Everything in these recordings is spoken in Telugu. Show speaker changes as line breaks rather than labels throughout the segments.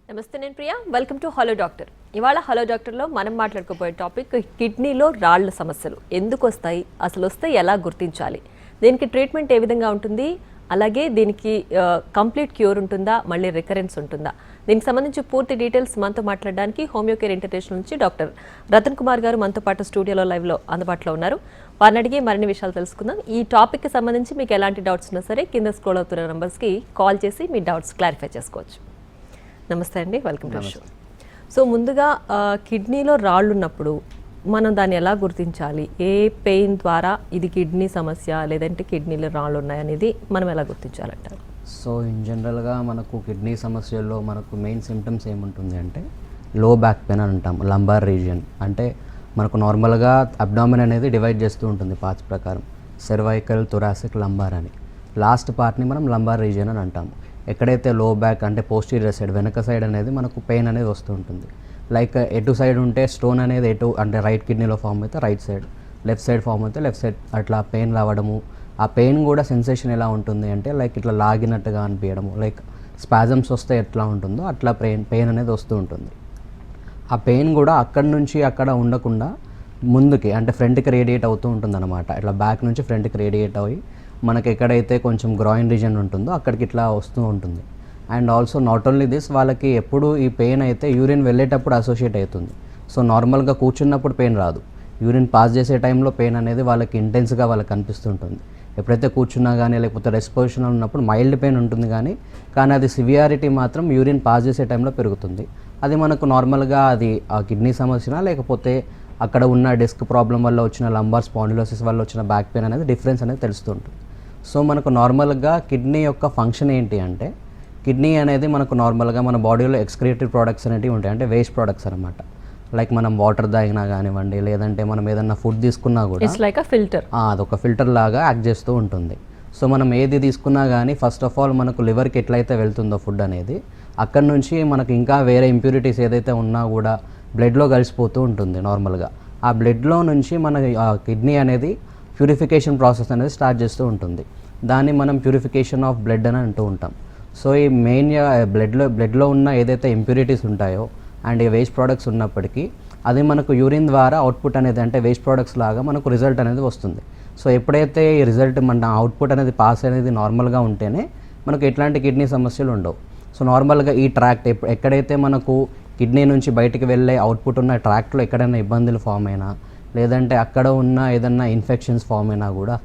నమస్తే, నేను Priya. Welcome to hello doctor. ఇవాళ హలో డాక్టర్లో మనం మాట్లాడుకోబోయే టాపిక్ కిడ్నీలో రాళ్ల సమస్యలు ఎందుకు వస్తాయి, అసలు వస్తే ఎలా గుర్తించాలి, దీనికి ట్రీట్మెంట్ ఏ విధంగా ఉంటుంది, అలాగే దీనికి కంప్లీట్ క్యూర్ ఉంటుందా, మళ్ళీ రికరెన్స్ ఉంటుందా, దీనికి సంబంధించి పూర్తి డీటెయిల్స్ మనతో మాట్లాడడానికి హోమియో కేర్ ఇంటర్నేషనల్ నుంచి డాక్టర్ రతన్ కుమార్ గారు మనతో పాటు స్టూడియోలో లైవ్లో అందుబాటులో ఉన్నారు. వారిని అడిగి మరిన్ని విషయాలు తెలుసుకుందాం. ఈ టాపిక్కి సంబంధించి మీకు ఎలాంటి డౌట్స్ ఉన్నా సరే కింద స్క్రోల్ అవుతున్న నెంబర్స్కి కాల్ చేసి మీ డౌట్స్ క్లారిఫై చేసుకోవచ్చు. నమస్తే అండి, వెల్కమ్ టు షో. సో ముందుగా కిడ్నీలో రాళ్ళు ఉన్నప్పుడు మనం దాన్ని ఎలా గుర్తించాలి, ఏ పెయిన్ ద్వారా ఇది కిడ్నీ సమస్య లేదంటే కిడ్నీలో రాళ్ళు ఉన్నాయనేది మనం ఎలా గుర్తించాలంటారు?
సో ఇన్ జనరల్గా మనకు కిడ్నీ సమస్యల్లో మనకు మెయిన్ సిమ్టమ్స్ ఏముంటుంది అంటే లో బ్యాక్ పెయిన్ అని అంటాం, లంబార్ రీజియన్. అంటే మనకు నార్మల్గా అబ్డామిన్ అనేది డివైడ్ చేస్తూ ఉంటుంది పార్ట్స్ ప్రకారం, సెర్వైకల్, థొరాసిక్, లంబార్ అని. లాస్ట్ పార్ట్ని మనం లంబార్ రీజియన్ అని అంటాము. ఎక్కడైతే లో బ్యాక్ అంటే పోస్టీరియర్ సైడ్, వెనక సైడ్ అనేది మనకు పెయిన్ అనేది వస్తూ ఉంటుంది. లైక్ ఎటు సైడ్ ఉంటే స్టోన్ అనేది ఎటు అంటే రైట్ కిడ్నీలో ఫామ్ అయితే right side, left side form అయితే లెఫ్ట్ సైడ్, అట్లా పెయిన్ రావడము. ఆ పెయిన్ కూడా సెన్సేషన్ ఎలా ఉంటుంది అంటే లైక్ ఇట్లా లాగినట్టుగా అనిపించడము, లైక్ స్పాజమ్స్ వస్తే ఎట్లా ఉంటుందో అట్లా పెయిన్ అనేది వస్తూ ఉంటుంది. ఆ పెయిన్ కూడా అక్కడి నుంచి అక్కడ ఉండకుండా ముందుకి అంటే ఫ్రంట్కి రేడియేట్ అవుతూ ఉంటుంది అనమాట. ఇట్లా బ్యాక్ నుంచి ఫ్రంట్కి రేడియేట్ అయ్యి మనకి ఎక్కడైతే కొంచెం గ్రాయిన్ రీజన్ ఉంటుందో అక్కడికి ఇట్లా వస్తూ ఉంటుంది. And also not only this, వాళ్ళకి ఎప్పుడు ఈ పెయిన్ అయితే యూరిన్ వెళ్ళేటప్పుడు అసోసియేట్ అవుతుంది. సో నార్మల్గా కూర్చున్నప్పుడు పెయిన్ రాదు, యూరిన్ పాస్ చేసే టైంలో పెయిన్ అనేది వాళ్ళకి ఇంటెన్స్గా వాళ్ళకి కనిపిస్తుంటుంది. ఎప్పుడైతే కూర్చున్నా కానీ లేకపోతే రెస్ట్ పొజిషన్లో ఉన్నప్పుడు మైల్డ్ పెయిన్ ఉంటుంది, కానీ అది సివియారిటీ మాత్రం యూరిన్ పాస్ చేసే టైంలో పెరుగుతుంది. అది మనకు నార్మల్గా అది ఆ కిడ్నీ సమస్యనా లేకపోతే అక్కడ ఉన్న డిస్క్ ప్రాబ్లం వల్ల వచ్చిన లంబార్ స్పాండిలోసిస్ వల్ల వచ్చిన బ్యాక్ పెయిన్ అనేది డిఫరెన్స్ అనేది తెలుస్తుంటుంది. సో మనకు నార్మల్గా కిడ్నీ యొక్క ఫంక్షన్ ఏంటి అంటే, కిడ్నీ అనేది మనకు నార్మల్గా మన బాడీలో ఎక్స్క్రియేటరీ ప్రోడక్ట్స్ అనేవి ఉంటాయి, అంటే వేస్ట్ ప్రోడక్ట్స్ అనమాట. లైక్ మనం వాటర్ తాగినా కానివ్వండి, లేదంటే మనం ఏదన్నా ఫుడ్ తీసుకున్నా కూడా
ఇట్స్ లైక్ అ ఫిల్టర్,
అదొక ఫిల్టర్ లాగా యాక్ట్ చేస్తూ ఉంటుంది. సో మనం ఏది తీసుకున్నా కానీ ఫస్ట్ ఆఫ్ ఆల్ మనకు లివర్కి ఎట్లయితే వెళ్తుందో ఫుడ్ అనేది, అక్కడ నుంచి మనకు ఇంకా వేరే ఇంప్యూరిటీస్ ఏదైతే ఉన్నా కూడా బ్లడ్లో కలిసిపోతూ ఉంటుంది నార్మల్గా. ఆ బ్లడ్లో నుంచి మన కిడ్నీ అనేది ప్యూరిఫికేషన్ ప్రాసెస్ అనేది స్టార్ట్ చేస్తూ ఉంటుంది. దాన్ని మనం ప్యూరిఫికేషన్ ఆఫ్ బ్లడ్ అని అంటూ ఉంటాం. సో ఈ మెయిన్గా బ్లడ్లో ఉన్న ఏదైతే ఇంప్యూరిటీస్ ఉంటాయో అండ్ ఈ వేస్ట్ ప్రోడక్ట్స్ ఉన్నప్పటికీ అది మనకు యూరిన్ ద్వారా అవుట్పుట్ అనేది అంటే వేస్ట్ ప్రోడక్ట్స్ లాగా మనకు రిజల్ట్ అనేది వస్తుంది. సో ఎప్పుడైతే ఈ రిజల్ట్ మన అవుట్పుట్ అనేది పాస్ అనేది నార్మల్గా ఉంటేనే మనకు ఎట్లాంటి కిడ్నీ సమస్యలు ఉండవు. సో నార్మల్గా ఈ ట్రాక్ట్ ఎక్కడైతే మనకు కిడ్నీ నుంచి బయటికి వెళ్ళే అవుట్పుట్ ఉన్న ట్రాక్ట్లో ఎక్కడైనా ఇబ్బందులు ఫామ్ అయినా లేదంటే అక్కడ ఉన్న ఏదన్నా ఇన్ఫెక్షన్స్ ఫామ్ అయినా కూడా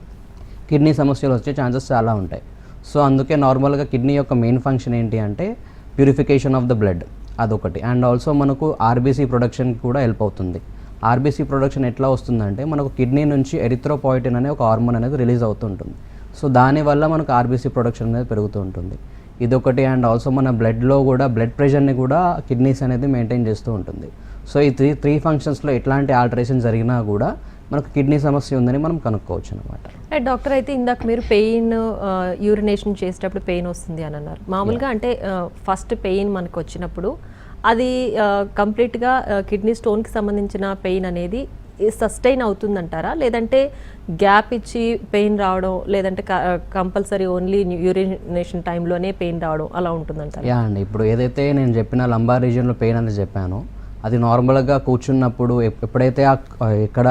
కిడ్నీ సమస్యలు వచ్చే ఛాన్సెస్ చాలా ఉంటాయి. సో అందుకే నార్మల్గా కిడ్నీ యొక్క మెయిన్ ఫంక్షన్ ఏంటి అంటే ప్యూరిఫికేషన్ ఆఫ్ ద బ్లడ్, అదొకటి. అండ్ ఆల్సో మనకు ఆర్బీసీ ప్రొడక్షన్కి కూడా హెల్ప్ అవుతుంది. ఆర్బీసీ ప్రొడక్షన్ ఎట్లా వస్తుందంటే మనకు కిడ్నీ నుంచి ఎరిథ్రోపాయిటిన్ అనే ఒక హార్మోన్ అనేది రిలీజ్ అవుతుంటుంది. సో దానివల్ల మనకు ఆర్బీసీ ప్రొడక్షన్ అనేది పెరుగుతూ ఉంటుంది, ఇదొకటి. అండ్ ఆల్సో మన బ్లడ్లో కూడా బ్లడ్ ప్రెషర్ని కూడా కిడ్నీస్ అనేది మెయింటైన్ చేస్తూ ఉంటుంది. సో ఈ త్రీ ఫంక్షన్స్లో ఎట్లాంటి ఆల్టరేషన్ జరిగినా కూడా మనకు కిడ్నీ సమస్య ఉందని మనం కనుక్కోవచ్చు అనమాట.
డాక్టర్, అయితే ఇందాక మీరు పెయిన్ యూరినేషన్ చేసేటప్పుడు పెయిన్ వస్తుంది అని అన్నారు. మామూలుగా అంటే ఫస్ట్ పెయిన్ మనకు వచ్చినప్పుడు అది కంప్లీట్గా కిడ్నీ స్టోన్కి సంబంధించిన పెయిన్ అనేది సస్టైన్ అవుతుందంటారా, లేదంటే గ్యాప్ ఇచ్చి పెయిన్ రావడం, లేదంటే కంపల్సరీ ఓన్లీ యూరినేషన్ టైంలోనే పెయిన్ రావడం అలా ఉంటుందంటారా?
యా అండి, ఇప్పుడు ఏదైతే నేను చెప్పిన లంబార్ రీజియన్లో పెయిన్ అనేది చెప్పానో అది నార్మల్గా కూర్చున్నప్పుడు ఎప్పుడైతే ఇక్కడ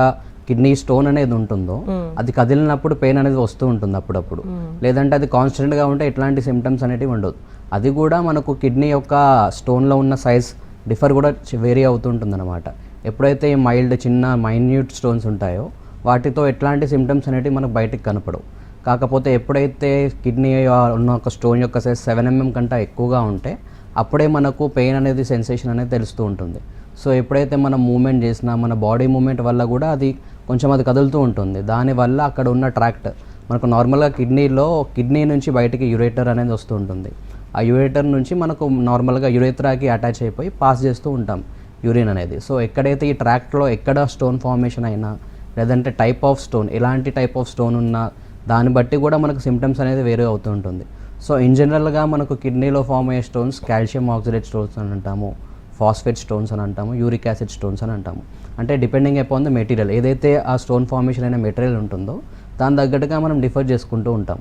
కిడ్నీ స్టోన్ అనేది ఉంటుందో అది కదిలినప్పుడు పెయిన్ అనేది వస్తూ ఉంటుంది అప్పుడప్పుడు. లేదంటే అది కాన్స్టెంట్గా ఉంటే ఎట్లాంటి సిమ్టమ్స్ అనేటివి ఉండదు. అది కూడా మనకు కిడ్నీ యొక్క స్టోన్లో ఉన్న సైజ్ డిఫర్ కూడా వేరీ అవుతుంటుంది అనమాట. ఎప్పుడైతే మైల్డ్ చిన్న మైన్యూట్ స్టోన్స్ ఉంటాయో వాటితో ఎట్లాంటి సిమ్టమ్స్ అనేటివి మనకు బయటకు కనపడవు. కాకపోతే ఎప్పుడైతే కిడ్నీ ఉన్న ఒక స్టోన్ యొక్క సైజ్ 7 mm కంటే ఎక్కువగా ఉంటే అప్పుడే మనకు పెయిన్ అనేది సెన్సేషన్ అనేది తెలుస్తూ ఉంటుంది. సో ఎప్పుడైతే మనం మూమెంట్ చేసినా మన బాడీ మూమెంట్ వల్ల కూడా అది కొంచెం అది కదులుతూ ఉంటుంది. దానివల్ల అక్కడ ఉన్న ట్రాక్ట్ మనకు నార్మల్గా కిడ్నీ నుంచి బయటికి యురేటర్ అనేది వస్తూ ఉంటుంది. ఆ యురేటర్ నుంచి మనకు నార్మల్గా యురేత్రాకి అటాచ్ అయిపోయి పాస్ చేస్తూ ఉంటాం యూరిన్ అనేది. సో ఎక్కడైతే ఈ ట్రాక్ట్లో ఎక్కడ స్టోన్ ఫార్మేషన్ అయినా లేదంటే టైప్ ఆఫ్ స్టోన్, ఎలాంటి టైప్ ఆఫ్ స్టోన్ ఉన్నా దాన్ని బట్టి కూడా మనకు సిమ్టమ్స్ అనేది వేరే అవుతూ ఉంటుంది. సో ఇన్ జనరల్గా మనకు కిడ్నీలో ఫామ్ అయ్యే స్టోన్స్ కాల్షియం ఆక్సిలేట్ స్టోన్స్ అని అంటాము, ఫాస్ఫేట్ స్టోన్స్ అని అంటాము, యూరిక్ యాసిడ్ స్టోన్స్ అని అంటాము. అంటే డిపెండింగ్ అపాన్ ద మెటీరియల్, ఏదైతే ఆ స్టోన్ ఫార్మేషన్ అయిన మెటీరియల్ ఉంటుందో దాని తగ్గట్టుగా మనం డిఫర్ చేసుకుంటూ ఉంటాం.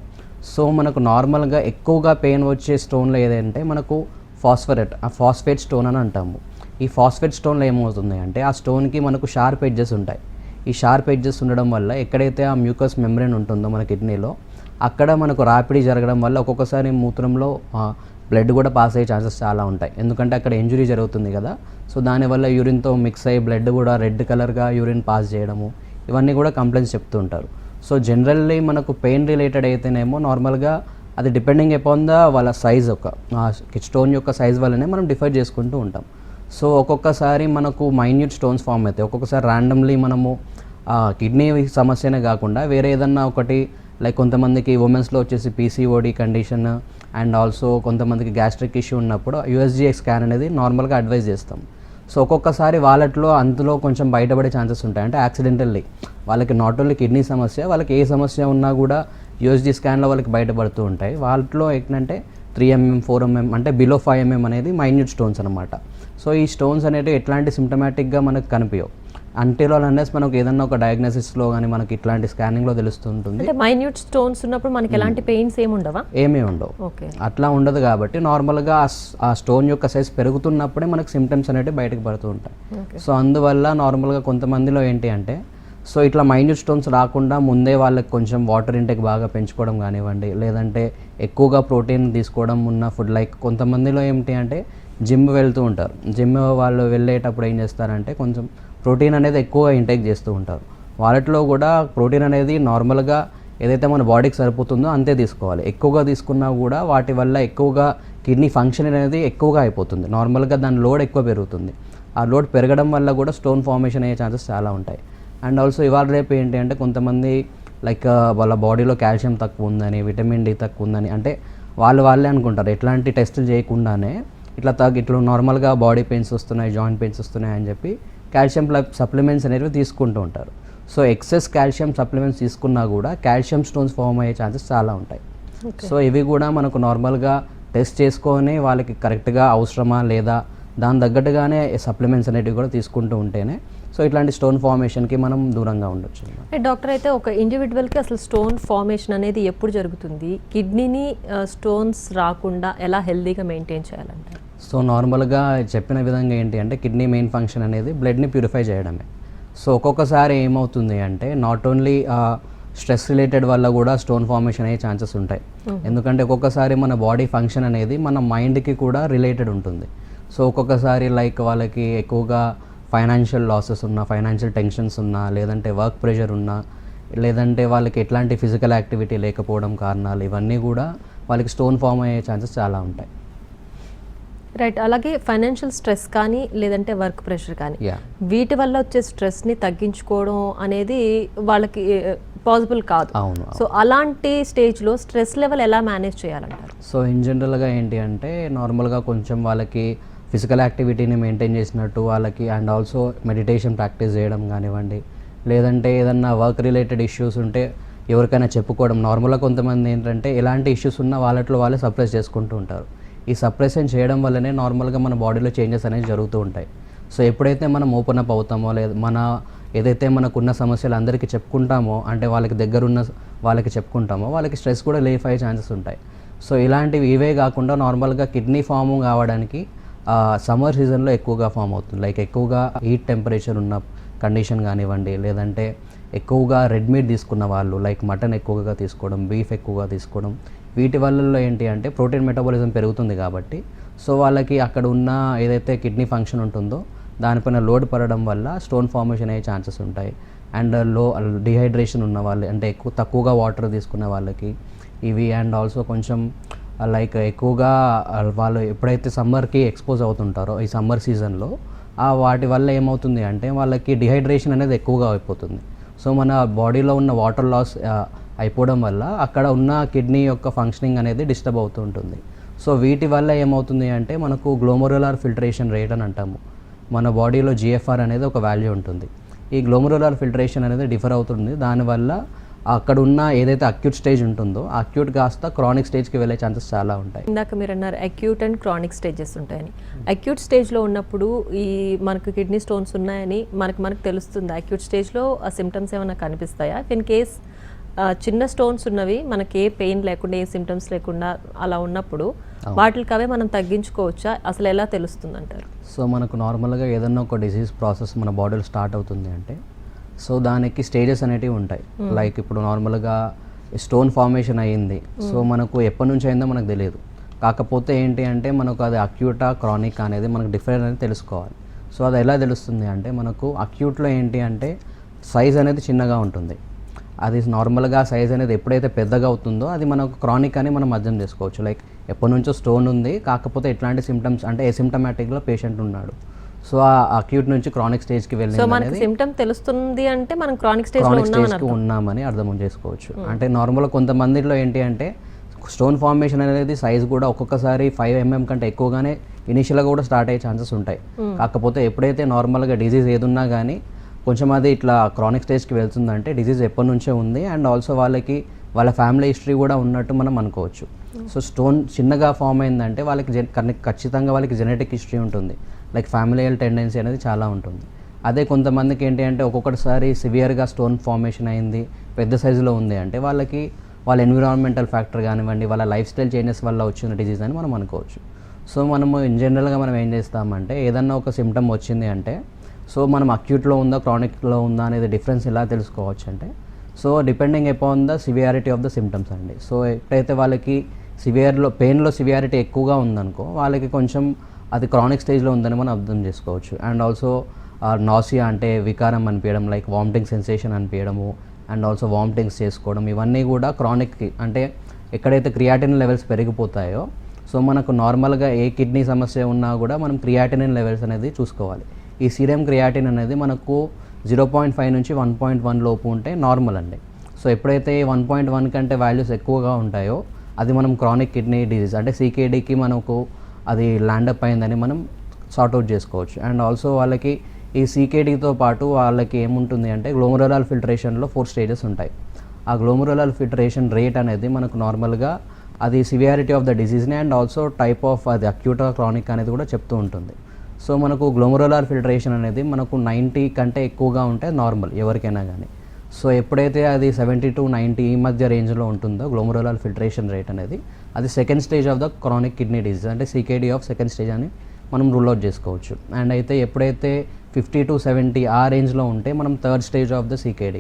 సో మనకు నార్మల్గా ఎక్కువగా పెయిన్ వచ్చే స్టోన్లో ఏదంటే మనకు ఫాస్ఫేట్ స్టోన్ అని అంటాము. ఈ ఫాస్ఫేట్ స్టోన్లో ఏమవుతుంది అంటే ఆ స్టోన్కి మనకు షార్ప్ ఎడ్జెస్ ఉంటాయి. ఈ షార్ప్ ఎడ్జెస్ ఉండడం వల్ల ఎక్కడైతే ఆ మ్యూకస్ మెంబ్రెయిన్ ఉంటుందో మన కిడ్నీలో అక్కడ మనకు రాపిడి జరగడం వల్ల ఒక్కొక్కసారి మూత్రంలో బ్లడ్ కూడా పాస్ అయ్యే ఛాన్సెస్ చాలా ఉంటాయి. ఎందుకంటే అక్కడ ఇంజురీ జరుగుతుంది కదా, సో దానివల్ల యూరిన్తో మిక్స్ అయ్యి బ్లడ్ కూడా రెడ్ కలర్గా యూరిన్ పాస్ చేయడము, ఇవన్నీ కూడా కంప్లైంట్స్ చెప్తూ ఉంటారు. సో జనరల్లీ మనకు పెయిన్ రిలేటెడ్ అయితేనేమో నార్మల్గా అది డిపెండింగ్ అపాన్ వాళ్ళ సైజ్ స్టోన్ యొక్క సైజ్ వల్లనే మనం డిఫైడ్ చేసుకుంటూ ఉంటాం. సో ఒక్కొక్కసారి మనకు మైన్యూట్ స్టోన్స్ ఫామ్ అవుతాయి, ఒక్కొక్కసారి ర్యాండమ్లీ మనము కిడ్నీ సమస్యనే కాకుండా వేరే ఏదన్నా ఒకటి లైక్ కొంతమందికి ఉమెన్స్లో వచ్చేసి పీసీఓడి కండిషన్ అండ్ ఆల్సో కొంతమందికి గ్యాస్ట్రిక్ ఇష్యూ ఉన్నప్పుడు యూఎస్జీ స్కాన్ అనేది నార్మల్గా అడ్వైజ్ చేస్తాం. సో ఒక్కొక్కసారి వాళ్ళట్లో అందులో కొంచెం బయటపడే ఛాన్సెస్ ఉంటాయి. అంటే యాక్సిడెంటల్లీ వాళ్ళకి నాట్ ఓన్లీ కిడ్నీ సమస్య, వాళ్ళకి ఏ సమస్య ఉన్నా కూడా యూఎస్జీ స్కాన్లో వాళ్ళకి బయటపడుతూ ఉంటాయి. వాళ్ళలో ఏంటంటే 3mm 4mm అంటే బిలో 5mm అనేది మైన్యూట్ స్టోన్స్ అనమాట. సో ఈ స్టోన్స్ అనేవి ఎట్లాంటి సిమ్టమాటిక్గా మనకు కనిపించవు అంటిల్ అన్లెస్ మనకు ఏదన్నా ఒక డయాగ్నోసిస్లో కానీ మనకి ఇట్లాంటి స్కానింగ్లో తెలుస్తుంటుంది.
అంటే మైన్యూట్ స్టోన్స్ ఉన్నప్పుడు మనకి ఎలాంటి పెయిన్స్ ఏమి ఉండవా?
ఏమీ ఉండవు. అట్లా ఉండదు కాబట్టి నార్మల్గా ఆ స్టోన్ యొక్క సైజ్ పెరుగుతున్నప్పుడే మనకు సిమ్టమ్స్ అనేవి బయటకు పడుతూ ఉంటాయి. సో అందువల్ల నార్మల్గా కొంతమందిలో ఏంటి అంటే సో ఇట్లా మైన్యూట్ స్టోన్స్ రాకుండా ముందే వాళ్ళకి కొంచెం వాటర్ ఇంటేక్ బాగా పెంచుకోవడం కానివ్వండి, లేదంటే ఎక్కువగా ప్రోటీన్ తీసుకోవడం ఉన్న ఫుడ్ లైక్ కొంతమందిలో ఏంటి అంటే జిమ్ వెళ్తూ ఉంటారు. జిమ్ వాళ్ళు వెళ్ళేటప్పుడు ఏం చేస్తారంటే కొంచెం ప్రోటీన్ అనేది ఎక్కువగా ఇంటేక్ చేస్తూ ఉంటారు. వాళ్ళట్లో కూడా ప్రోటీన్ అనేది నార్మల్గా ఏదైతే మన బాడీకి సరిపోతుందో అంతే తీసుకోవాలి. ఎక్కువగా తీసుకున్నా కూడా వాటి వల్ల ఎక్కువగా కిడ్నీ ఫంక్షన్ అనేది ఎక్కువగా అయిపోతుంది. నార్మల్గా దాని లోడ్ ఎక్కువ పెరుగుతుంది. ఆ లోడ్ పెరగడం వల్ల కూడా స్టోన్ ఫార్మేషన్ అయ్యే ఛాన్సెస్ చాలా ఉంటాయి. అండ్ ఆల్సో ఇవాళ రేపు ఏంటి అంటే కొంతమంది లైక్ వాళ్ళ బాడీలో కాల్షియం తక్కువ ఉందని, విటమిన్ డి తక్కువ ఉందని అంటే వాళ్ళే అనుకుంటారు ఎట్లాంటి టెస్టులు చేయకుండానే ఇట్లా నార్మల్గా బాడీ పెయిన్స్ వస్తున్నాయి, జాయింట్ పెయిన్స్ వస్తున్నాయి అని చెప్పి కాల్షియం సప్లిమెంట్స్ అనేవి తీసుకుంటూ ఉంటారు. సో ఎక్సెస్ కాల్షియం సప్లిమెంట్స్ తీసుకున్నా కూడా కాల్షియం స్టోన్స్ ఫామ్ అయ్యే ఛాన్సెస్ చాలా ఉంటాయి. సో ఇవి కూడా మనకు నార్మల్గా టెస్ట్ చేసుకొని వాళ్ళకి కరెక్ట్గా అవసరమా లేదా దాని తగ్గట్టుగానే సప్లిమెంట్స్ అనేటివి కూడా తీసుకుంటూ ఉంటేనే సో ఇట్లాంటి స్టోన్ ఫార్మేషన్కి మనం దూరంగా ఉండొచ్చు.
డాక్టర్ అయితే ఒక ఇండివిజువల్కి అసలు స్టోన్ ఫార్మేషన్ అనేది ఎప్పుడు జరుగుతుంది? కిడ్నీని స్టోన్స్ రాకుండా ఎలా హెల్దీగా మెయింటైన్ చేయాలంటారు?
సో నార్మల్గా చెప్పిన విధంగా ఏంటి అంటే కిడ్నీ మెయిన్ ఫంక్షన్ అనేది బ్లడ్ని ప్యూరిఫై చేయడమే. సో ఒక్కొక్కసారి ఏమవుతుంది అంటే నాట్ ఓన్లీ స్ట్రెస్ రిలేటెడ్ వల్ల కూడా స్టోన్ ఫార్మేషన్ అయ్యే ఛాన్సెస్ ఉంటాయి. ఎందుకంటే ఒక్కొక్కసారి మన బాడీ ఫంక్షన్ అనేది మన మైండ్కి కూడా రిలేటెడ్ ఉంటుంది. సో ఒక్కొక్కసారి లైక్ వాళ్ళకి ఎక్కువగా ఫైనాన్షియల్ లాసెస్ ఉన్నా, ఫైనాన్షియల్ టెన్షన్స్ ఉన్నా, లేదంటే వర్క్ ప్రెషర్ ఉన్నా, లేదంటే వాళ్ళకి ఎట్లాంటి ఫిజికల్ యాక్టివిటీ లేకపోవడం కారణాలు ఇవన్నీ కూడా వాళ్ళకి స్టోన్ ఫామ్ అయ్యే ఛాన్సెస్ చాలా ఉంటాయి.
రైట్. అలాగే ఫైనాన్షియల్ స్ట్రెస్ కానీ లేదంటే వర్క్ ప్రెషర్ కానీ వీటి వల్ల వచ్చే స్ట్రెస్ని తగ్గించుకోవడం అనేది వాళ్ళకి పాసిబుల్ కాదు.
అవును.
సో అలాంటి స్టేజ్లో స్ట్రెస్ లెవెల్ ఎలా మేనేజ్ చేయాలంటారు?
సో ఇన్ జనరల్గా ఏంటి అంటే నార్మల్గా కొంచెం వాళ్ళకి ఫిజికల్ యాక్టివిటీని మెయింటైన్ చేసినట్టు వాళ్ళకి అండ్ ఆల్సో మెడిటేషన్ ప్రాక్టీస్ చేయడం కానివ్వండి, లేదంటే ఏదన్నా వర్క్ రిలేటెడ్ ఇష్యూస్ ఉంటే ఎవరికైనా చెప్పుకోవడం. నార్మల్గా కొంతమంది ఏంటంటే ఎలాంటి ఇష్యూస్ ఉన్నా వాళ్ళట్లో వాళ్ళే సప్రెస్ చేసుకుంటూ ఉంటారు. ఈ సప్రెషన్ చేయడం వల్లనే నార్మల్గా మన బాడీలో చేంజెస్ అనేవి జరుగుతూ ఉంటాయి. సో ఎప్పుడైతే మనం ఓపెన్ అప్ అవుతామో లేదా మన ఏదైతే మనకున్న సమస్యలు అందరికీ చెప్పుకుంటామో అంటే వాళ్ళకి దగ్గరున్న వాళ్ళకి చెప్పుకుంటామో వాళ్ళకి స్ట్రెస్ కూడా రిలీఫ్ అయ్యే ఛాన్సెస్ ఉంటాయి. సో ఇలాంటివి ఇవే కాకుండా నార్మల్గా కిడ్నీ ఫామ్ కావడానికి సమ్మర్ సీజన్లో ఎక్కువగా ఫామ్ అవుతుంది. లైక్ ఎక్కువగా హీట్ టెంపరేచర్ ఉన్న కండిషన్ కానివ్వండి, లేదంటే ఎక్కువగా రెడ్ మీట్ తీసుకున్న వాళ్ళు లైక్ మటన్ ఎక్కువగా తీసుకోవడం, బీఫ్ ఎక్కువగా తీసుకోవడం, వీటి వల్ల ఏంటి అంటే ప్రోటీన్ మెటబాలిజం పెరుగుతుంది కాబట్టి సో వాళ్ళకి అక్కడ ఉన్న ఏదైతే కిడ్నీ ఫంక్షన్ ఉంటుందో దానిపైన లోడ్ పడడం వల్ల స్టోన్ ఫార్మేషన్ అయ్యే ఛాన్సెస్ ఉంటాయి. అండ్ డిహైడ్రేషన్ ఉన్న వాళ్ళు అంటే తక్కువగా వాటర్ తీసుకున్న వాళ్ళకి ఇవి అండ్ ఆల్సో కొంచెం లైక్ ఎక్కువగా వాళ్ళు ఎప్పుడైతే సమ్మర్కి ఎక్స్పోజ్ అవుతుంటారో ఈ సమ్మర్ సీజన్లో వాటి వల్ల ఏమవుతుంది అంటే వాళ్ళకి డిహైడ్రేషన్ అనేది ఎక్కువగా అయిపోతుంది. సో మన బాడీలో ఉన్న వాటర్ లాస్ అయిపోవడం వల్ల అక్కడ ఉన్న కిడ్నీ యొక్క ఫంక్షనింగ్ అనేది డిస్టర్బ్ అవుతూ ఉంటుంది. సో వీటి వల్ల ఏమవుతుంది అంటే మనకు గ్లోమరులార్ ఫిల్టరేషన్ రేట్ అని అంటాము. మన బాడీలో GFR అనేది ఒక వాల్యూ ఉంటుంది. ఈ గ్లోమరులార్ ఫిల్టరేషన్ అనేది డిఫర్ అవుతుంది. దానివల్ల అక్కడ ఉన్న ఏదైతే అక్యూట్ స్టేజ్ ఉంటుందో అక్యూట్ కాస్త క్రానిక్ స్టేజ్కి వెళ్ళే ఛాన్సెస్ చాలా ఉంటాయి.
ఇందాక మీరు అన్నారు అక్యూట్ అండ్ క్రానిక్ స్టేజెస్ ఉంటాయని. అక్యూట్ స్టేజ్లో ఉన్నప్పుడు ఈ మనకు కిడ్నీ స్టోన్స్ ఉన్నాయని మనకు తెలుస్తుంది. అక్యూట్ స్టేజ్లో ఆ సిమ్టమ్స్ ఏమైనా కనిపిస్తాయా? ఇన్ కేస్ చిన్న స్టోన్స్ ఉన్నవి మనకి ఏ పెయిన్ లేకుండా ఏ సిమ్టమ్స్ లేకుండా అలా ఉన్నప్పుడు వాటికి అవే మనం తగ్గించుకోవచ్చా, అసలు ఎలా తెలుస్తుంది అంటారు?
సో మనకు నార్మల్గా ఏదన్నా ఒక డిసీజ్ ప్రాసెస్ మన బాడీలో స్టార్ట్ అవుతుంది అంటే సో దానికి స్టేజెస్ అనేటివి ఉంటాయి. లైక్ ఇప్పుడు నార్మల్గా స్టోన్ ఫార్మేషన్ అయ్యింది, సో మనకు ఎప్పటి నుంచి అయిందో మనకు తెలియదు. కాకపోతే ఏంటి అంటే మనకు అది అక్యూటా క్రానిక్ అనేది మనకు డిఫరెంట్ అనేది తెలుసుకోవాలి. సో అది ఎలా తెలుస్తుంది అంటే మనకు అక్యూట్లో ఏంటి అంటే సైజ్ అనేది చిన్నగా ఉంటుంది. అది నార్మల్గా సైజ్ అనేది ఎప్పుడైతే పెద్దగా అవుతుందో అది మనకు క్రానిక్ అని మనం అర్థం చేసుకోవచ్చు. లైక్ ఎప్పటి నుంచో స్టోన్ ఉంది, కాకపోతే ఎట్లాంటి సిమ్టమ్స్ అంటే ఎసిమ్టమాటిక్లో పేషెంట్ ఉన్నాడు. సో ఆ అక్యూట్ నుంచి క్రానిక్ స్టేజ్కి వెళ్ళింది అనేది
సిమ్టమ్ తెలుస్తుంది అంటే మనం క్రానిక్ స్టేజ్కి
ఉన్నామని అర్థం చేసుకోవచ్చు. అంటే నార్మల్గా కొంతమందిలో ఏంటి అంటే స్టోన్ ఫార్మేషన్ అనేది సైజ్ కూడా ఒక్కొక్కసారి 5 mm కంటే ఎక్కువగానే ఇనిషియల్గా కూడా స్టార్ట్ అయ్యే ఛాన్సెస్ ఉంటాయి. కాకపోతే ఎప్పుడైతే నార్మల్గా డిజీజ్ ఏదున్నా కానీ కొంచెం అది ఇట్లా క్రానిక్ స్టేజ్కి వెళ్తుందంటే డిజీజ్ ఎప్పటి నుంచే ఉంది అండ్ ఆల్సో వాళ్ళకి వాళ్ళ ఫ్యామిలీ హిస్టరీ కూడా ఉన్నట్టు మనం అనుకోవచ్చు. సో స్టోన్ చిన్నగా ఫామ్ అయిందంటే వాళ్ళకి ఖచ్చితంగా వాళ్ళకి జెనెటిక్ హిస్టరీ ఉంటుంది. లైక్ ఫ్యామిలియల్ టెండెన్సీ అనేది చాలా ఉంటుంది. అదే కొంతమందికి ఏంటి అంటే ఒక్కొక్కసారి సివియర్గా స్టోన్ ఫార్మేషన్ అయింది, పెద్ద సైజులో ఉంది అంటే వాళ్ళకి వాళ్ళ ఎన్విరాన్మెంటల్ ఫ్యాక్టర్ కానివ్వండి, వాళ్ళ లైఫ్ స్టైల్ చేంజెస్ వల్ల వచ్చిన డిజీజ్ అని మనం అనుకోవచ్చు. సో మనము ఇన్ జనరల్గా మనం ఏం చేస్తామంటే ఏదన్నా ఒక సిమ్టమ్ వచ్చింది అంటే సో మనం అక్యూట్లో ఉందా క్రానిక్లో ఉందా అనేది డిఫరెన్స్ ఎలా తెలుసుకోవచ్చు అంటే so depending upon the severity of the symptoms అండి. సో ఎప్పుడైతే వాళ్ళకి పెయిన్లో సివియారిటీ ఎక్కువగా ఉందనుకో వాళ్ళకి కొంచెం అది క్రానిక్ స్టేజ్లో ఉందని మనం అర్థం చేసుకోవచ్చు. అండ్ ఆల్సో నాసియా అంటే వికారం అనిపించడం, లైక్ వామిటింగ్ సెన్సేషన్ అనిపించడము అండ్ ఆల్సో వామిటింగ్స్ చేసుకోవడం, ఇవన్నీ కూడా క్రానిక్కి అంటే ఎక్కడైతే క్రియాటిన్ లెవెల్స్ పెరిగిపోతాయో సో మనకు నార్మల్గా ఏ కిడ్నీ సమస్య ఉన్నా కూడా మనం క్రియాటినిన్ లెవెల్స్ అనేది చూసుకోవాలి. ఈ సీరం క్రియాటిన్ అనేది మనకు 0.5 నుంచి 1.1 లోపు ఉంటే నార్మల్ అండి. సో ఎప్పుడైతే 1.1 కంటే వాల్యూస్ ఎక్కువగా ఉంటాయో అది మనం క్రానిక్ కిడ్నీ డిజీజ్ అంటే CKDకి మనకు అది ల్యాండప్ అయిందని మనం సార్ట్అవుట్ చేసుకోవచ్చు. అండ్ ఆల్సో వాళ్ళకి ఈ CKDతో పాటు వాళ్ళకి ఏముంటుంది అంటే గ్లోమరులర్ ఫిల్టరేషన్లో 4 స్టేజెస్ ఉంటాయి. ఆ గ్లోమరులర్ ఫిల్టరేషన్ రేట్ అనేది మనకు నార్మల్గా అది సివియారిటీ ఆఫ్ ద డిసీజ్ని అండ్ ఆల్సో టైప్ ఆఫ్ అది అక్యూట్ క్రానిక్ అనేది కూడా చెప్తూ ఉంటుంది. సో మనకు గ్లోమరులర్ ఫిల్టరేషన్ అనేది మనకు 90 కంటే ఎక్కువగా ఉంటే నార్మల్ ఎవరికైనా కానీ. సో ఎప్పుడైతే అది 70 to 90 ఈ మధ్య రేంజ్లో ఉంటుందో గ్లోమరులర్ ఫిల్టరేషన్ రేట్ అనేది అది second stage of the chronic kidney disease అంటే CKD ఆఫ్ సెకండ్ స్టేజ్ అని మనం రూల్ అవుట్ చేసుకోవచ్చు. అండ్ అయితే ఎప్పుడైతే 50 to 70 ఆ రేంజ్లో ఉంటే మనం third stage of the CKD.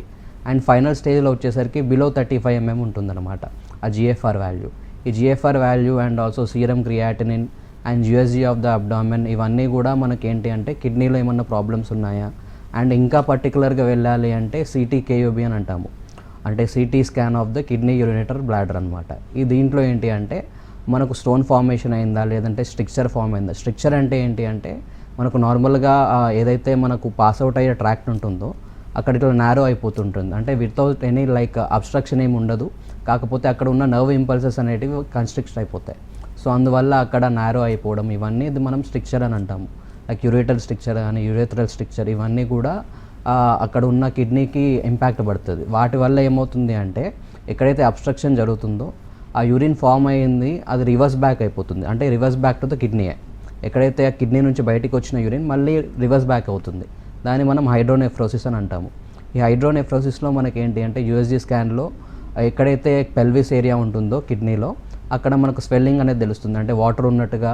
And final స్టేజ్లో వచ్చేసరికి బిలో 35 mm ఉంటుందన్నమాట ఆ GFR వాల్యూ. ఈ GFR value and also serum creatinine and USG of the abdomen ఇవన్నీ కూడా మనకేంటి అంటే కిడ్నీలో ఏమన్నా ప్రాబ్లమ్స్ ఉన్నాయా అండ్ ఇంకా పర్టికులర్గా వెళ్ళాలి అంటే CT-KUB అని అంటాము, అంటే CT scan of the kidney ureter bladder అనమాట. ఈ దీంట్లో ఏంటి అంటే మనకు స్టోన్ ఫార్మేషన్ అయిందా లేదంటే స్ట్రిక్చర్ ఫామ్ అయిందా. స్ట్రిక్చర్ అంటే ఏంటి అంటే మనకు నార్మల్గా ఏదైతే మనకు పాస్అవుట్ అయ్యే ట్రాక్ట్ ఉంటుందో అక్కడ ఇట్లా నారో అయిపోతుంటుంది, అంటే వితౌట్ ఎనీ లైక్ అబ్స్ట్రక్షన్ ఏమి ఉండదు, కాకపోతే అక్కడ ఉన్న నర్వ్ ఇంపల్సెస్ అనేటివి కన్స్ట్రిక్ట్ అయిపోతాయి. సో అందువల్ల అక్కడ నారో అయిపోవడం ఇవన్నీ ఇది మనం స్ట్రిక్చర్ అని అంటాము. లైక్ యూరేటర్ స్ట్రిక్చర్ కానీ యూరేథ్రల్ స్ట్రిక్చర్ ఇవన్నీ కూడా అక్కడ ఉన్న కిడ్నీకి ఇంపాక్ట్ పడుతుంది. వాటి వల్ల ఏమవుతుంది అంటే ఎక్కడైతే అబ్స్ట్రక్షన్ జరుగుతుందో ఆ యూరిన్ ఫామ్ అయ్యింది అది రివర్స్ బ్యాక్ అయిపోతుంది, అంటే రివర్స్ బ్యాక్ టు ద కిడ్నీయే. ఎక్కడైతే ఆ కిడ్నీ నుంచి బయటికి వచ్చిన యూరిన్ మళ్ళీ రివర్స్ బ్యాక్ అవుతుంది, దాన్ని మనం హైడ్రోనెఫ్రోసిస్ అని అంటాము. ఈ హైడ్రోనెఫ్రోసిస్లో మనకి ఏంటి అంటే USG స్కాన్లో ఎక్కడైతే పెల్విస్ ఏరియా ఉంటుందో కిడ్నీలో అక్కడ మనకు స్వెల్లింగ్ అనేది తెలుస్తుంది, అంటే వాటర్ ఉన్నట్టుగా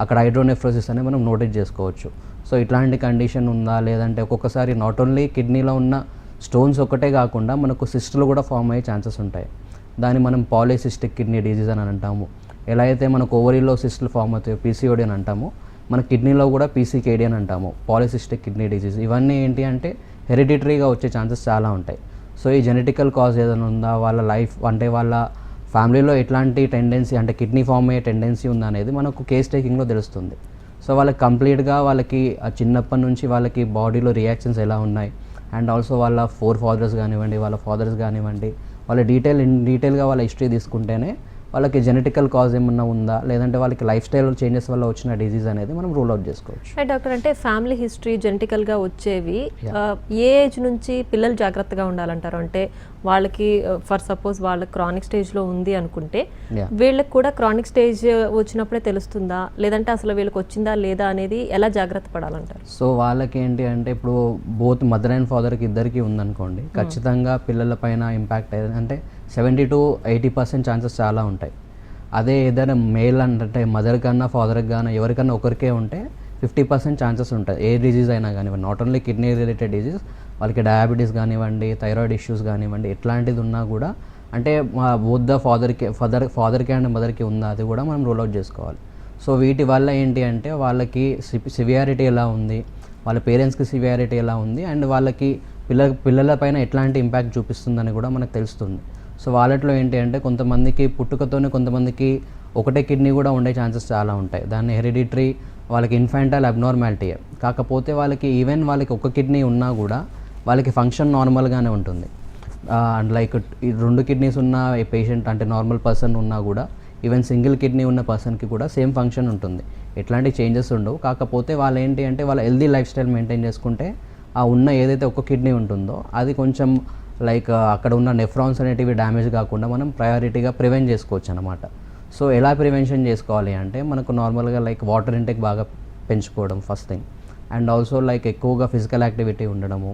అక్కడ హైడ్రోనెఫ్రోసిస్ అనేది మనం నోటీస్ చేసుకోవచ్చు. సో ఇట్లాంటి కండిషన్ ఉందా లేదంటే ఒక్కొక్కసారి నాట్ ఓన్లీ కిడ్నీలో ఉన్న స్టోన్స్ ఒకటే కాకుండా మనకు సిస్టులు కూడా ఫామ్ అయ్యే ఛాన్సెస్ ఉంటాయి. దాన్ని మనం పాలిసిస్టిక్ కిడ్నీ డిజీజ్ అని అంటాము. ఎలా అయితే మనకు ఓవరీలో సిస్టులు ఫామ్ అవుతాయో PCOD అని అంటాము, మన కిడ్నీలో కూడా PCKD అని అంటాము, పాలిసిస్టిక్ కిడ్నీ డిజీజ్. ఇవన్నీ ఏంటి అంటే హెరిడిటరీగా వచ్చే ఛాన్సెస్ చాలా ఉంటాయి. సో ఈ జెనెటికల్ కాజ్ ఏదైనా ఉందా, వాళ్ళ లైఫ్ అంటే వాళ్ళ ఫ్యామిలీలో ఎట్లాంటి టెండెన్సీ అంటే కిడ్నీ ఫామ్ అయ్యే టెండెన్సీ ఉందా అనేది మనకు కేస్ టేకింగ్లో తెలుస్తుంది. సో వాళ్ళకి కంప్లీట్గా వాళ్ళకి చిన్నప్పటి నుంచి వాళ్ళకి బాడీలో రియాక్షన్స్ ఎలా ఉన్నాయి అండ్ ఆల్సో వాళ్ళ ఫాదర్స్ కానివ్వండి వాళ్ళ ఫాదర్స్ కానివ్వండి వాళ్ళ డీటెయిల్గా వాళ్ళ హిస్టరీ తీసుకుంటేనే వాళ్ళకి జెనెటికల్ కాజ్ ఏమన్నా ఉందా లేదంటే వాళ్ళకి లైఫ్ స్టైల్ చేంజెస్ వల్ల వచ్చిన డిజీజ్ అనేది మనం రూల్ అవుట్ చేసుకోవచ్చు.
డాక్టర్, అంటే ఫ్యామిలీ హిస్టరీ జెనెటికల్గా వచ్చేవి ఏ ఏజ్ నుంచి పిల్లలు జాగ్రత్తగా ఉండాలంటారు? అంటే వాళ్ళకి ఫర్ సపోజ్ వాళ్ళ క్రానిక్ స్టేజ్లో ఉంది అనుకుంటే
Yeah.
వీళ్ళకి కూడా క్రానిక్ స్టేజ్ వచ్చినప్పుడే తెలుస్తుందా, లేదంటే అసలు వీళ్ళకి వచ్చిందా లేదా అనేది ఎలా జాగ్రత్త పడాలంటారు?
సో వాళ్ళకి ఏంటి అంటే ఇప్పుడు బోత్ మదర్ అండ్ ఫాదర్కి ఇద్దరికి ఉందనుకోండి, ఖచ్చితంగా పిల్లల పైన ఇంపాక్ట్ అంటే 70-80% ఛాన్సెస్ చాలా ఉంటాయి. అదే ఏదైనా మేల్ అంటే మదర్ కన్నా ఫాదర్కి కానీ ఎవరికన్నా ఒకరికే ఉంటే 50% ఛాన్సెస్ ఉంటాయి. ఏ డిజీజ్ అయినా కానివ్వండి, not only kidney related disease, వాళ్ళకి డయాబెటీస్ కానివ్వండి, థైరాయిడ్ ఇష్యూస్ కానివ్వండి, ఎట్లాంటిది ఉన్నా కూడా అంటే బోత్ ద ఫాదర్కి అండ్ మదర్కి ఉందా అది కూడా మనం రూల్ అవుట్ చేసుకోవాలి. సో వీటి వల్ల ఏంటి అంటే వాళ్ళకి సివియారిటీ ఎలా ఉంది, వాళ్ళ పేరెంట్స్కి సివియారిటీ ఎలా ఉంది, అండ్ వాళ్ళకి పిల్లల పైన ఎట్లాంటి ఇంపాక్ట్ చూపిస్తుందని కూడా మనకు తెలుస్తుంది. సో వాళ్ళట్లో ఏంటి అంటే కొంతమందికి పుట్టుకతోనే కొంతమందికి ఒకటే కిడ్నీ కూడా ఉండే ఛాన్సెస్ చాలా ఉంటాయి. దాన్ని హెరిడిటరీ, వాళ్ళకి ఇన్ఫాంటైల్ అబ్నార్మాలిటీ. కాకపోతే వాళ్ళకి ఈవెన్ వాళ్ళకి ఒక కిడ్నీ ఉన్నా కూడా వాళ్ళకి ఫంక్షన్ నార్మల్గానే ఉంటుంది. అండ్ లైక్ ఈ 2 కిడ్నీస్ ఉన్న పేషెంట్ అంటే నార్మల్ పర్సన్ ఉన్నా కూడా ఈవెన్ సింగిల్ కిడ్నీ ఉన్న పర్సన్కి కూడా సేమ్ ఫంక్షన్ ఉంటుంది, ఎట్లాంటి చేంజెస్ ఉండవు. కాకపోతే వాళ్ళు ఏంటి అంటే వాళ్ళ హెల్దీ లైఫ్ స్టైల్ మెయింటైన్ చేసుకుంటే ఆ ఉన్న ఏదైతే ఒక కిడ్నీ ఉంటుందో అది కొంచెం లైక్ అక్కడ ఉన్న నెఫ్రాన్స్ అనేటివి డ్యామేజ్ కాకుండా మనం ప్రయారిటీగా ప్రివెంట్ చేసుకోవచ్చు అనమాట. సో ఎలా ప్రివెన్షన్ చేసుకోవాలి అంటే మనకు నార్మల్గా లైక్ వాటర్ ఇంటేక్ బాగా పెంచుకోవడం first thing, and also like ఎక్కువగా ఫిజికల్ యాక్టివిటీ ఉండడము,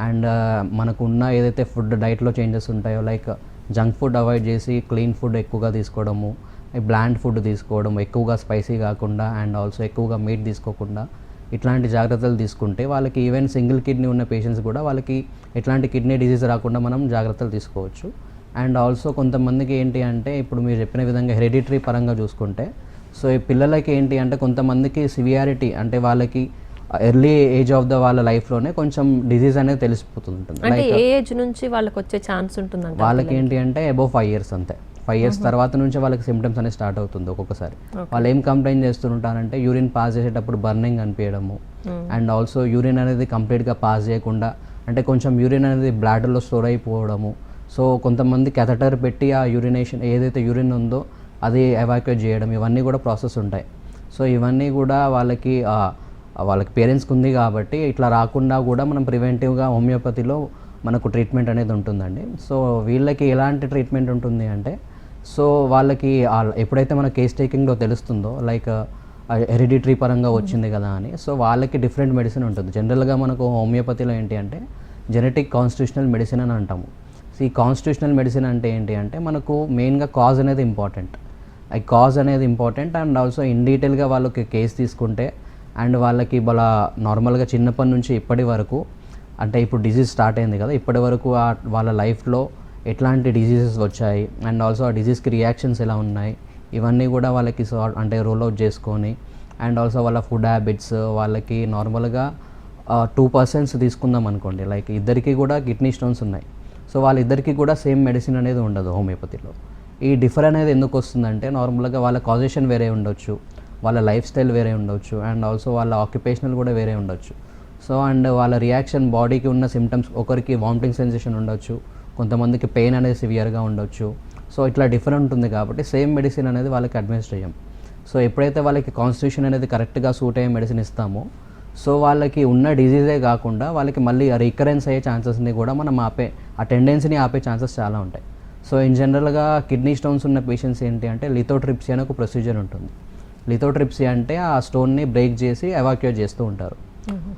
అండ్ మనకు ఉన్న ఏదైతే ఫుడ్ డైట్లో చేంజెస్ ఉంటాయో లైక్ జంక్ ఫుడ్ అవాయిడ్ చేసి క్లీన్ ఫుడ్ ఎక్కువగా తీసుకోవడము, బ్లాండ్ ఫుడ్ తీసుకోవడం, ఎక్కువగా స్పైసీ కాకుండా, అండ్ ఆల్సో ఎక్కువగా మీట్ తీసుకోకుండా, ఇట్లాంటి జాగ్రత్తలు తీసుకుంటే వాళ్ళకి ఈవెన్ సింగిల్ కిడ్నీ ఉన్న పేషెంట్స్ కూడా వాళ్ళకి ఎట్లాంటి కిడ్నీ డిజీజ్ రాకుండా మనం జాగ్రత్తలు తీసుకోవచ్చు. అండ్ ఆల్సో కొంతమందికి ఏంటి అంటే ఇప్పుడు మీరు చెప్పిన విధంగా హెరిడిటరీ పరంగా చూసుకుంటే, సో ఈ పిల్లలకి ఏంటి అంటే కొంతమందికి సివియారిటీ అంటే వాళ్ళకి ఎర్లీ ఏజ్ ఆఫ్ ద వాళ్ళ లైఫ్లోనే కొంచెం డిజీజ్ అనేది తెలిసిపోతుంటుంది.
అంటే ఏ ఏజ్ నుంచి వాళ్ళకి వచ్చే ఛాన్స్ ఉంటుందంట?
వాళ్ళకి ఏంటి అంటే అబౌవ్ 5 years అంతే. 5 years తర్వాత నుంచి వాళ్ళకి సిమ్టమ్స్ అనేది స్టార్ట్ అవుతుంది. ఒక్కొక్కసారి వాళ్ళు ఏం కంప్లైంట్ చేస్తుంటారంటే యూరిన్ పాస్ చేసేటప్పుడు బర్నింగ్ అనిపించడము, అండ్ ఆల్సో యూరిన్ అనేది కంప్లీట్గా పాస్ చేయకుండా అంటే కొంచెం యూరిన్ అనేది బ్లాడర్లో స్టోర్ అయిపోవడము. సో కొంతమంది కెథటర్ పెట్టి ఆ యూరినేషన్ ఏదైతే యూరిన్ ఉందో అది ఎవాక్యుయేట్ చేయడం, ఇవన్నీ కూడా ప్రాసెస్ ఉంటాయి. సో ఇవన్నీ కూడా వాళ్ళకి పేరెంట్స్కి ఉంది కాబట్టి ఇట్లా రాకుండా కూడా మనం ప్రివెంటివ్గా హోమియోపతిలో మనకు ట్రీట్మెంట్ అనేది ఉంటుందండి. సో వీళ్ళకి ఎలాంటి ట్రీట్మెంట్ ఉంటుంది అంటే, సో వాళ్ళకి ఎప్పుడైతే మన కేస్ టేకింగ్లో తెలుస్తుందో లైక్ హెరిడిటరీ పరంగా వచ్చింది కదా అని, సో వాళ్ళకి డిఫరెంట్ మెడిసిన్ ఉంటుంది. జనరల్గా మనకు హోమియోపతిలో ఏంటి అంటే జెనెటిక్ కాన్స్టిట్యూషనల్ మెడిసిన్ అని అంటాము. సో ఈ కాన్స్టిట్యూషనల్ మెడిసిన్ అంటే ఏంటి అంటే మనకు మెయిన్గా కాజ్ అనేది ఇంపార్టెంట్. ఈ కాజ్ అనేది ఇంపార్టెంట్, అండ్ ఆల్సో ఇన్ డీటెయిల్గా వాళ్ళకి కేసు తీసుకుంటే అండ్ వాళ్ళకి వాళ్ళ నార్మల్గా చిన్నప్పటి నుంచి ఇప్పటి వరకు అంటే ఇప్పుడు డిజీజ్ స్టార్ట్ అయింది కదా, ఇప్పటి వరకు వాళ్ళ లైఫ్లో ఎట్లాంటి డిజీజెస్ వచ్చాయి, అండ్ ఆల్సో ఆ డిజీజ్కి రియాక్షన్స్ ఎలా ఉన్నాయి, ఇవన్నీ కూడా వాళ్ళకి అంటే రోల్ అవుట్ చేసుకొని, అండ్ ఆల్సో వాళ్ళ ఫుడ్ హ్యాబిట్స్ వాళ్ళకి నార్మల్గా 2% తీసుకుందాం అనుకోండి, లైక్ ఇద్దరికి కూడా కిడ్నీ స్టోన్స్ ఉన్నాయి. సో వాళ్ళిద్దరికీ కూడా సేమ్ మెడిసిన్ అనేది ఉండదు హోమియోపతిలో. ఈ డిఫర్ అనేది ఎందుకు వస్తుందంటే నార్మల్గా వాళ్ళ కాజేషన్ వేరే ఉండొచ్చు, వాళ్ళ లైఫ్ స్టైల్ వేరే ఉండొచ్చు, అండ్ ఆల్సో వాళ్ళ ఆక్యుపేషనల్ కూడా వేరే ఉండొచ్చు. సో అండ్ వాళ్ళ రియాక్షన్ బాడీకి ఉన్న సిమ్టమ్స్, ఒకరికి వామిటింగ్ సెన్సేషన్ ఉండొచ్చు, కొంతమందికి పెయిన్ అనేది సివియర్గా ఉండొచ్చు. సో ఇట్లా డిఫరెంట్ ఉంటుంది కాబట్టి సేమ్ మెడిసిన్ అనేది వాళ్ళకి అడ్మినిస్టర్ చేయం. సో ఎప్పుడైతే వాళ్ళకి కాన్స్టిట్యూషన్ అనేది కరెక్ట్గా సూట్ అయ్యే మెడిసిన్ ఇస్తామో, సో వాళ్ళకి ఉన్న డిజీజే కాకుండా వాళ్ళకి మళ్ళీ రికరెన్స్ అయ్యే ఛాన్సెస్ని కూడా మనం ఆ టెండెన్సీని ఆపే ఛాన్సెస్ చాలా ఉంటాయి. సో ఇన్ జనరల్గా కిడ్నీ స్టోన్స్ ఉన్న పేషెంట్స్ ఏంటి అంటే లిథోట్రిప్సీ అనే ఒక ప్రొసీజర్ ఉంటుంది. లిథోట్రిప్సీ అంటే ఆ స్టోన్ని బ్రేక్ చేసి ఎవాక్యుయేట్ చేస్తూ ఉంటారు.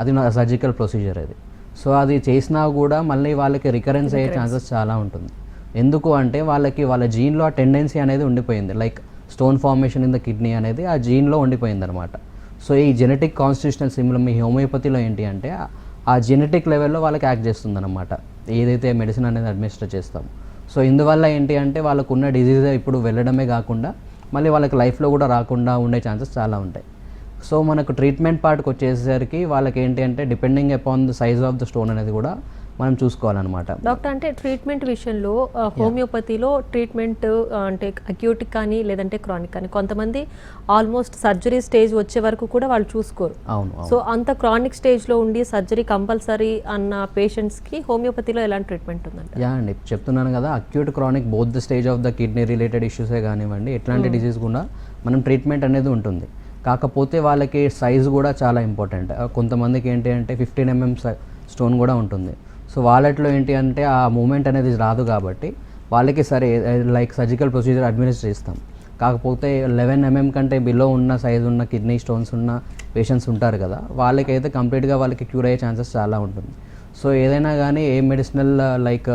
అది సర్జికల్ ప్రొసీజర్ అది. సో అది చేసినా కూడా మళ్ళీ వాళ్ళకి రికరెన్స్ అయ్యే ఛాన్సెస్ చాలా ఉంటుంది. ఎందుకు అంటే వాళ్ళ జీన్లో ఆ టెండెన్సీ అనేది ఉండిపోయింది, like stone formation in the kidney అనేది ఆ జీన్లో ఉండిపోయింది అనమాట. సో ఈ జెనెటిక్ కాన్స్టిట్యూషనల్ సిమ్టమ్ మీ హోమియోపతిలో ఏంటి అంటే ఆ జెనెటిక్ లెవెల్లో వాళ్ళకి యాక్ట్ చేస్తుంది అనమాట, ఏదైతే మెడిసిన్ అనేది అడ్మినిస్టర్ చేస్తాము. సో ఇందువల్ల ఏంటి అంటే వాళ్ళకు ఉన్న డిజీజ్ ఇప్పుడు వెళ్ళడమే కాకుండా మళ్ళీ వాళ్ళకి లైఫ్లో కూడా రాకుండా ఉండే ఛాన్సెస్ చాలా ఉంటాయి. సో మనకు ట్రీట్మెంట్ పార్ట్కి వచ్చేసరికి వాళ్ళకి ఏంటి అంటే depending upon the size of the stone అనేది కూడా మనం చూసుకోవాలన్నమాట.
డాక్టర్, అంటే ట్రీట్మెంట్ విషయంలో హోమియోపతిలో ట్రీట్మెంట్ అంటే అక్యూట్ కానీ లేదంటే క్రానిక్ కానీ కొంతమంది ఆల్మోస్ట్ సర్జరీ స్టేజ్ వచ్చే వరకు కూడా వాళ్ళు చూసుకోరు.
అవును.
సో అంత క్రానిక్ స్టేజ్లో ఉండి సర్జరీ కంపల్సరీ అన్న పేషెంట్స్కి హోమియోపతిలో ఎలాంటి ట్రీట్మెంట్ ఉందంట?
యా అండి, చెప్తున్నాను కదా, acute chronic both the stage of the kidney related ఇష్యూసే కానివ్వండి, ఎట్లాంటి డిజీజ్ కూడా మనం ట్రీట్మెంట్ అనేది ఉంటుంది. కాకపోతే వాళ్ళకి సైజ్ కూడా చాలా ఇంపార్టెంట్. కొంతమందికి ఏంటి అంటే 15 mm స్టోన్ కూడా ఉంటుంది. సో వాళ్ళట్లో ఏంటి అంటే ఆ మూమెంట్ అనేది రాదు కాబట్టి వాళ్ళకి సరే లైక్ సర్జికల్ ప్రొసీజర్ అడ్మినిస్టర్ చేస్తాం. కాకపోతే 11 mm కంటే బిలో ఉన్న సైజు ఉన్న కిడ్నీ స్టోన్స్ ఉన్న పేషెంట్స్ ఉంటారు కదా, వాళ్ళకైతే కంప్లీట్గా వాళ్ళకి క్యూర్ అయ్యే ఛాన్సెస్ చాలా ఉంటుంది. సో ఏదైనా కానీ ఏ మెడిసినల్ లైక్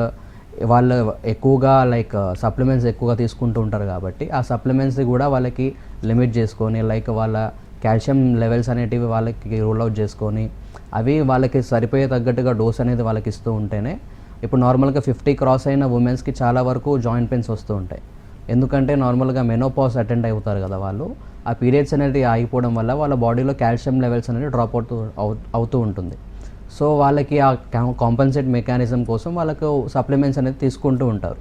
వాళ్ళు ఎక్కువగా లైక్ సప్లిమెంట్స్ ఎక్కువగా తీసుకుంటూ ఉంటారు కాబట్టి ఆ సప్లిమెంట్స్ కూడా వాళ్ళకి లిమిట్ చేసుకొని లైక్ వాళ్ళ కాల్షియం లెవెల్స్ అనేటివి వాళ్ళకి రూల్ అవుట్ చేసుకొని అవి వాళ్ళకి సరిపోయే తగ్గట్టుగా డోస్ అనేది వాళ్ళకి ఇస్తూ ఉంటేనే, ఇప్పుడు నార్మల్గా 50 క్రాస్ అయిన ఉమెన్స్కి చాలా వరకు జాయింట్ పెయిన్స్ వస్తూ ఉంటాయి. ఎందుకంటే నార్మల్గా మెనోపాజ్ అటెండ్ అవుతారు కదా వాళ్ళు, ఆ పీరియడ్స్ అనేది ఆగిపోవడం వల్ల వాళ్ళ బాడీలో కాల్షియం లెవెల్స్ అనేది డ్రాప్ అవుతూ ఉంటుంది. సో వాళ్ళకి ఆ కాంపన్సేట్ మెకానిజం కోసం వాళ్ళకు సప్లిమెంట్స్ అనేది తీసుకుంటూ ఉంటారు.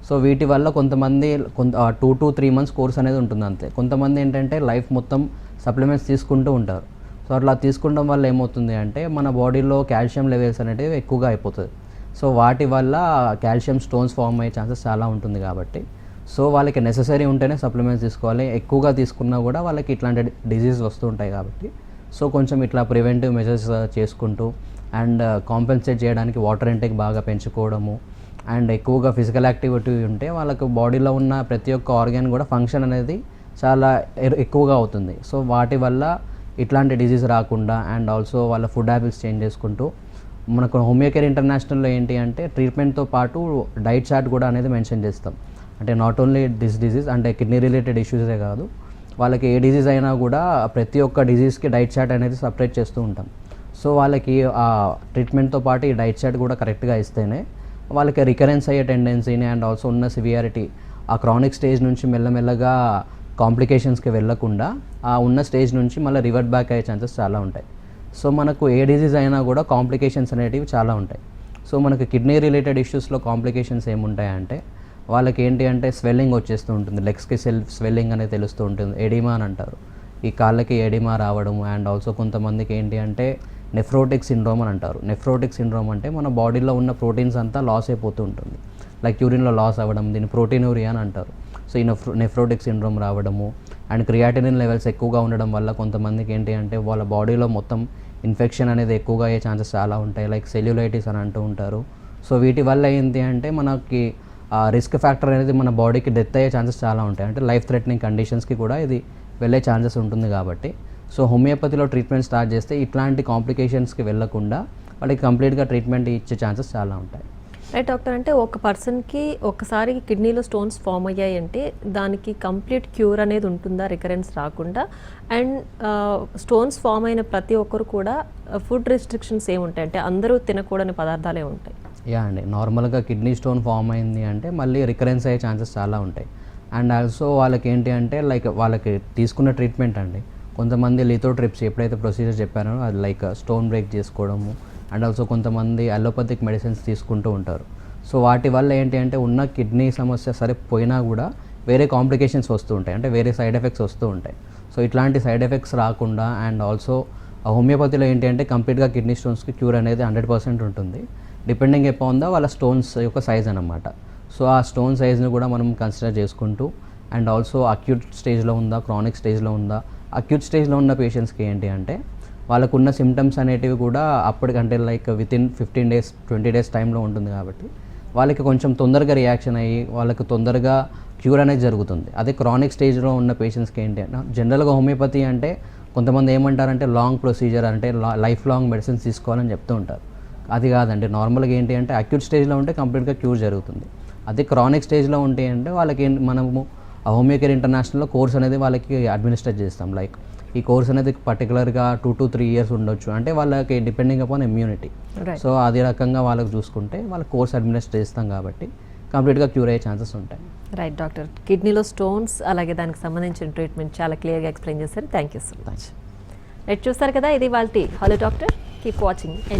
సో వీటి వల్ల కొంతమంది 2 to 3 months కోర్స్ అనేది ఉంటుంది అంతే. కొంతమంది ఏంటంటే లైఫ్ మొత్తం సప్లిమెంట్స్ తీసుకుంటూ ఉంటారు. సో అట్లా తీసుకోవడం వల్ల ఏమవుతుంది అంటే మన బాడీలో కాల్షియం లెవెల్స్ అనేటివి ఎక్కువగా అయిపోతుంది. సో వాటి వల్ల కాల్షియం స్టోన్స్ ఫామ్ అయ్యే ఛాన్సెస్ చాలా ఉంటుంది కాబట్టి సో వాళ్ళకి నెససరీ ఉంటేనే సప్లిమెంట్స్ తీసుకోవాలి. ఎక్కువగా తీసుకున్నా కూడా వాళ్ళకి ఇట్లాంటి డిజీజ్ వస్తూ ఉంటాయి కాబట్టి సో కొంచెం ఇట్లా ప్రివెంటివ్ మెజర్స్ చేసుకుంటూ అండ్ కాంపెన్సేట్ చేయడానికి వాటర్ ఇంటేక్ బాగా పెంచుకోవడము అండ్ ఎక్కువగా ఫిజికల్ యాక్టివిటీ ఉంటే వాళ్ళకు బాడీలో ఉన్న ప్రతి ఒక్క ఆర్గాన్ కూడా ఫంక్షన్ అనేది చాలా ఎక్కువగా అవుతుంది. సో వాటి వల్ల ఇట్లాంటి డిజీజ్ రాకుండా అండ్ ఆల్సో వాళ్ళ ఫుడ్ హ్యాబిట్స్ చేంజ్ చేసుకుంటూ మనకు హోమియోకేర్ ఇంటర్నేషనల్లో ఏంటి అంటే ట్రీట్మెంట్తో పాటు డైట్ చార్ట్ కూడా అనేది మెన్షన్ చేస్తాం. అంటే నాట్ ఓన్లీ డిజీజ్ అంటే కిడ్నీ రిలేటెడ్ ఇష్యూసే కాదు, వాళ్ళకి ఏ డిజీజ్ అయినా కూడా ప్రతి ఒక్క డిజీజ్కి డైట్ చార్ట్ అనేది సపరేట్ చేస్తూ ఉంటాం. సో వాళ్ళకి ఆ ట్రీట్మెంట్తో పాటు ఈ డైట్ చార్ట్ కూడా కరెక్ట్గా ఇస్తేనే వాళ్ళకి రికరెన్స్ అయ్యే టెండెన్సీని అండ్ ఆల్సో ఉన్న సివియారిటీ ఆ క్రానిక్ స్టేజ్ నుంచి మెల్లమెల్లగా కాంప్లికేషన్స్కి వెళ్ళకుండా ఆ ఉన్న స్టేజ్ నుంచి మళ్ళీ రివర్ట్ బ్యాక్ అయ్యే ఛాన్సెస్ చాలా ఉంటాయి. సో మనకు ఏ డిజీజ్ అయినా కూడా కాంప్లికేషన్స్ అనేటివి చాలా ఉంటాయి. సో మనకు కిడ్నీ రిలేటెడ్ ఇష్యూస్లో కాంప్లికేషన్స్ ఏముంటాయంటే వాళ్ళకి ఏంటి అంటే స్వెల్లింగ్ వచ్చేస్తూ ఉంటుంది, లెగ్స్కి స్వెల్లింగ్ అనేది తెలుస్తూ ఉంటుంది, ఎడిమా అని అంటారు. ఈ కాళ్ళకి ఎడిమా రావడము అండ్ ఆల్సో కొంతమందికి ఏంటి అంటే నెఫ్రోటిక్ సిండ్రోమ్ అని అంటారు. నెఫ్రోటిక్ సిండ్రోమ్ అంటే మన బాడీలో ఉన్న ప్రోటీన్స్ అంతా లాస్ అయిపోతూ ఉంటుంది, లైక్ యూరిన్లో లాస్ అవ్వడం, దీన్ని ప్రోటీనూరియా అని అంటారు. సో ఈ నెఫ్రోటిక్ సిండ్రోమ్ రావడము అండ్ క్రియాటినిన్ లెవెల్స్ ఎక్కువగా ఉండడం వల్ల కొంతమందికి ఏంటి అంటే వాళ్ళ బాడీలో మొత్తం ఇన్ఫెక్షన్ అనేది ఎక్కువగా అయ్యే ఛాన్సెస్ చాలా ఉంటాయి, లైక్ సెల్యులైటిస్ అని అంటూ ఉంటారు. సో వీటి వల్ల ఏంటి అంటే మనకి రిస్క్ ఫ్యాక్టర్ అనేది మన బాడీకి డెత్ అయ్యే ఛాన్సెస్ చాలా ఉంటాయి, అంటే లైఫ్ థ్రెటనింగ్ కండిషన్స్కి కూడా ఇది వెళ్ళే ఛాన్సెస్ ఉంటుంది. కాబట్టి సో హోమియోపతిలో ట్రీట్మెంట్ స్టార్ట్ చేస్తే ఇట్లాంటి కాంప్లికేషన్స్కి వెళ్ళకుండా వాళ్ళకి కంప్లీట్గా ట్రీట్మెంట్ ఇచ్చే ఛాన్సెస్ చాలా ఉంటాయి.
రైట్ డాక్టర్, అంటే ఒక పర్సన్కి ఒక్కసారి కిడ్నీలో స్టోన్స్ ఫామ్ అయ్యాయి అంటే దానికి కంప్లీట్ క్యూర్ అనేది ఉంటుందా రికరెన్స్ రాకుండా? అండ్ స్టోన్స్ ఫామ్ అయిన ప్రతి ఒక్కరు కూడా ఫుడ్ రెస్ట్రిక్షన్స్ ఏముంటాయి, అంటే అందరూ తినకూడని పదార్థాలే ఉంటాయి?
యా అండి, నార్మల్గా కిడ్నీ స్టోన్ ఫామ్ అయింది అంటే మళ్ళీ రికరెన్స్ అయ్యే ఛాన్సెస్ చాలా ఉంటాయి. అండ్ ఆల్సో వాళ్ళకి ఏంటి అంటే లైక్ వాళ్ళకి తీసుకున్న ట్రీట్మెంట్ అండి, కొంతమంది లిథోట్రిప్సీ ఎప్పుడైతే ప్రొసీజర్ చెప్పానో అది లైక్ స్టోన్ బ్రేక్ చేసుకోవడము అండ్ ఆల్సో కొంతమంది అలోపతిక్ మెడిసిన్స్ తీసుకుంటూ ఉంటారు. సో వాటి వల్ల ఏంటి అంటే ఉన్న కిడ్నీ సమస్య సరే పోయినా కూడా వేరే కాంప్లికేషన్స్ వస్తూ ఉంటాయి, అంటే వేరే సైడ్ ఎఫెక్ట్స్ వస్తూ ఉంటాయి. సో ఇట్లాంటి సైడ్ ఎఫెక్ట్స్ రాకుండా అండ్ ఆల్సో హోమియోపతిలో ఏంటి అంటే కంప్లీట్గా కిడ్నీ స్టోన్స్కి క్యూర్ అనేది 100% ఉంటుంది, డిపెండింగ్ అపాన్ ద వాళ్ళ స్టోన్స్ యొక్క సైజ్ అన్నమాట. సో ఆ స్టోన్ సైజ్ని కూడా మనం కన్సిడర్ చేసుకుంటూ అండ్ ఆల్సో అక్యూట్ స్టేజ్లో ఉందా క్రానిక్ స్టేజ్లో ఉందా, అక్యూట్ స్టేజ్లో ఉన్న పేషెంట్స్కి ఏంటి అంటే వాళ్ళకున్న సిమ్టమ్స్ అనేటివి కూడా అప్పటికంటే లైక్ వితిన్ 15 days 20 days టైంలో ఉంటుంది కాబట్టి వాళ్ళకి కొంచెం తొందరగా రియాక్షన్ అయ్యి వాళ్ళకి తొందరగా క్యూర్ అనేది జరుగుతుంది. అదే క్రానిక్ స్టేజ్లో ఉన్న పేషెంట్స్కి ఏంటి అంటే జనరల్గా హోమియోపతి అంటే కొంతమంది ఏమంటారంటే లాంగ్ ప్రొసీజర్ అంటే లైఫ్ లాంగ్ మెడిసిన్స్ తీసుకోవాలని చెప్తూ ఉంటారు. అది కాదండి, నార్మల్గా ఏంటి అంటే అక్యూట్ స్టేజ్లో ఉంటే కంప్లీట్గా క్యూర్ జరుగుతుంది. అదే క్రానిక్ స్టేజ్లో ఉంటే అంటే వాళ్ళకి మనము హోమియోకేర్ ఇంటర్నేషనల్లో కోర్స్ అనేది వాళ్ళకి అడ్మినిస్టర్ చేస్తాం. లైక్ ఈ కోర్స్ అనేది పర్టికులర్గా 2 to 3 years ఉండొచ్చు, అంటే వాళ్ళకి డిపెండింగ్ అపాన్ ఇమ్యూనిటీ. సో అదే రకంగా వాళ్ళకి చూసుకుంటే వాళ్ళకి కోర్స్ అడ్మినిస్టర్ చేస్తాం కాబట్టి కంప్లీట్గా క్యూర్ అయ్యే ఛాన్సెస్ ఉంటాయి.
రైట్ డాక్టర్, కిడ్నీలో స్టోన్స్ అలాగే దానికి సంబంధించిన ట్రీట్మెంట్ చాలా క్లియర్గా ఎక్స్ప్లెయిన్ చేశారు. Thank you so much. Right, చూస్తారు కదా, ఇది వాళ్ళ హలో డాక్టర్. Keep watching.